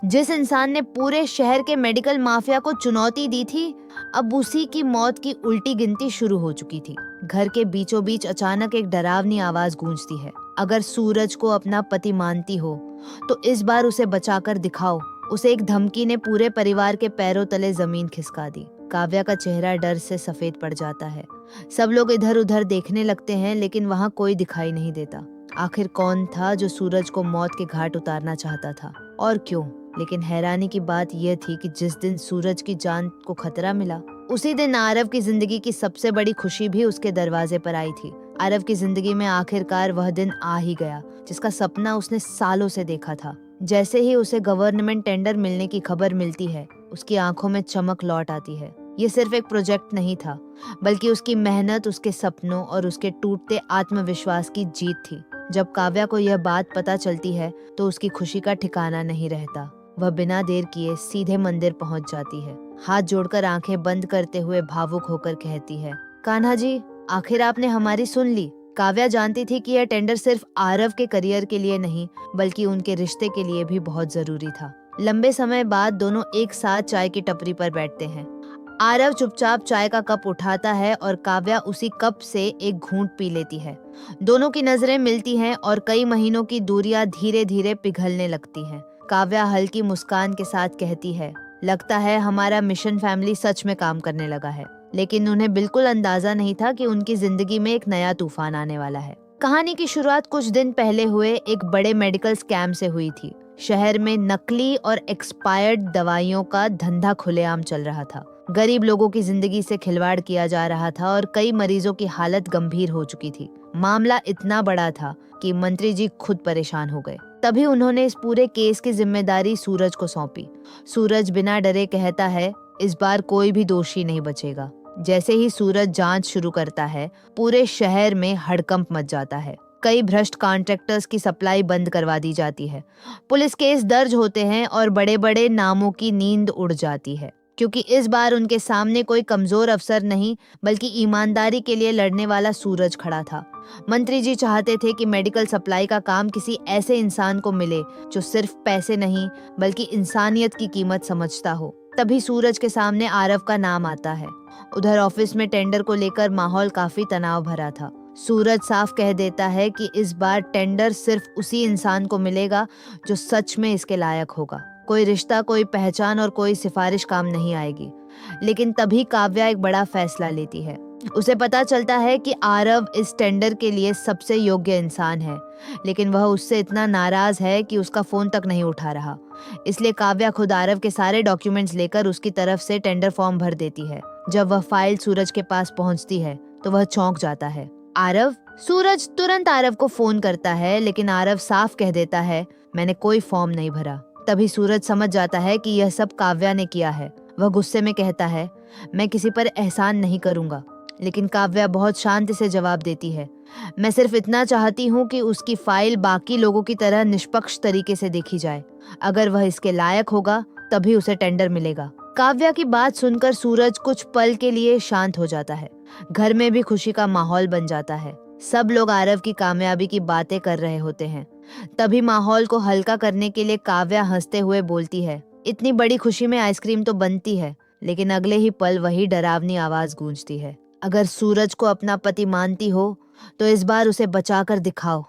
जिस इंसान ने पूरे शहर के मेडिकल माफिया को चुनौती दी थी, अब उसी की मौत की उल्टी गिनती शुरू हो चुकी थी। घर के बीचों बीच अचानक एक डरावनी आवाज गूंजती है। अगर सूरज को अपना पति मानती हो तो इस बार उसे बचाकर दिखाओ। उसे एक धमकी ने पूरे परिवार के पैरों तले जमीन खिसका दी। काव्या का चेहरा डर से सफेद पड़ जाता है। सब लोग इधर उधर देखने लगते हैं, लेकिन वहां कोई दिखाई नहीं देता। आखिर कौन था जो सूरज को मौत के घाट उतारना चाहता था, और क्यों? लेकिन हैरानी की बात यह थी कि जिस दिन सूरज की जान को खतरा मिला, उसी दिन आरव की जिंदगी की सबसे बड़ी खुशी भी उसके दरवाजे पर आई थी। आरव की जिंदगी में आखिरकार वह दिन आ ही गया जिसका सपना उसने सालों से देखा था। जैसे ही उसे गवर्नमेंट टेंडर मिलने की खबर मिलती है, उसकी आंखों में चमक लौट आती है। ये सिर्फ एक प्रोजेक्ट नहीं था, बल्कि उसकी मेहनत, उसके सपनों और उसके टूटते आत्मविश्वास की जीत थी। जब काव्या को यह बात पता चलती है तो उसकी खुशी का ठिकाना नहीं रहता। वह बिना देर किए सीधे मंदिर पहुंच जाती है। हाथ जोड़कर आंखें बंद करते हुए भावुक होकर कहती है, कान्हा जी, आखिर आपने हमारी सुन ली। काव्या जानती थी कि यह टेंडर सिर्फ आरव के करियर के लिए नहीं, बल्कि उनके रिश्ते के लिए भी बहुत जरूरी था। लंबे समय बाद दोनों एक साथ चाय की टपरी पर बैठते हैं। आरव चुपचाप चाय का कप उठाता है और काव्या उसी कप से एक घूंट पी लेती है। दोनों की नजरें मिलती हैं और कई महीनों की दूरियां धीरे धीरे पिघलने लगती हैं। काव्या हल्की मुस्कान के साथ कहती है, लगता है हमारा मिशन फैमिली सच में काम करने लगा है। लेकिन उन्हें बिल्कुल अंदाजा नहीं था कि उनकी जिंदगी में एक नया तूफान आने वाला है। कहानी की शुरुआत कुछ दिन पहले हुए एक बड़े मेडिकल स्कैम से हुई थी। शहर में नकली और एक्सपायर्ड दवाइयों का धंधा खुलेआम चल रहा था। गरीब लोगों की जिंदगी से खिलवाड़ किया जा रहा था और कई मरीजों की हालत गंभीर हो चुकी थी। मामला इतना बड़ा था कि मंत्री जी खुद परेशान हो गए। तभी उन्होंने इस पूरे केस की जिम्मेदारी सूरज को सौंपी। सूरज बिना डरे कहता है, इस बार कोई भी दोषी नहीं बचेगा। जैसे ही सूरज जांच शुरू करता है, पूरे शहर में हड़कंप मच जाता है। कई भ्रष्ट कॉन्ट्रैक्टर्स की सप्लाई बंद करवा दी जाती है। पुलिस केस दर्ज होते हैं और बड़े बड़े नामों की नींद उड़ जाती है, क्योंकि इस बार उनके सामने कोई कमजोर अफसर नहीं, बल्कि ईमानदारी के लिए लड़ने वाला सूरज खड़ा था। मंत्री जी चाहते थे कि मेडिकल सप्लाई का काम किसी ऐसे इंसान को मिले जो सिर्फ पैसे नहीं, बल्कि इंसानियत की कीमत समझता हो। तभी सूरज के सामने आरव का नाम आता है। उधर ऑफिस में टेंडर को लेकर माहौल काफी तनाव भरा था। सूरज साफ कह देता है कि इस बार टेंडर सिर्फ उसी इंसान को मिलेगा जो सच में इसके लायक होगा। कोई रिश्ता, कोई पहचान और कोई सिफारिश काम नहीं आएगी। लेकिन तभी काव्या एक बड़ा फैसला लेती है। उसे पता चलता है कि आरव इस टेंडर के लिए सबसे योग्य इंसान है, लेकिन वह उससे इतना नाराज है कि उसका फोन तक नहीं उठा रहा। इसलिए काव्या खुद आरव के सारे डॉक्यूमेंट्स लेकर उसकी तरफ से टेंडर फॉर्म भर देती है। जब वह फाइल सूरज के पास पहुंचती है तो वह चौंक जाता है। आरव? सूरज तुरंत आरव को फोन करता है, लेकिन आरव साफ कह देता है, मैंने कोई फॉर्म नहीं भरा। तभी सूरज समझ जाता है कि यह सब काव्या ने किया है। वह गुस्से में कहता है, मैं किसी पर एहसान नहीं करूंगा। लेकिन काव्या बहुत शांति से जवाब देती है, मैं सिर्फ इतना चाहती हूँ कि उसकी फाइल बाकी लोगों की तरह निष्पक्ष तरीके से देखी जाए। अगर वह इसके लायक होगा तभी उसे टेंडर मिलेगा। काव्या की बात सुनकर सूरज कुछ पल के लिए शांत हो जाता है। घर में भी खुशी का माहौल बन जाता है। सब लोग आरव की कामयाबी की बातें कर रहे होते हैं। तभी माहौल को हल्का करने के लिए काव्या हंसते हुए बोलती है, इतनी बड़ी खुशी में आइसक्रीम तो बनती है। लेकिन अगले ही पल वही डरावनी आवाज गूंजती है, अगर सूरज को अपना पति मानती हो तो इस बार उसे बचाकर दिखाओ।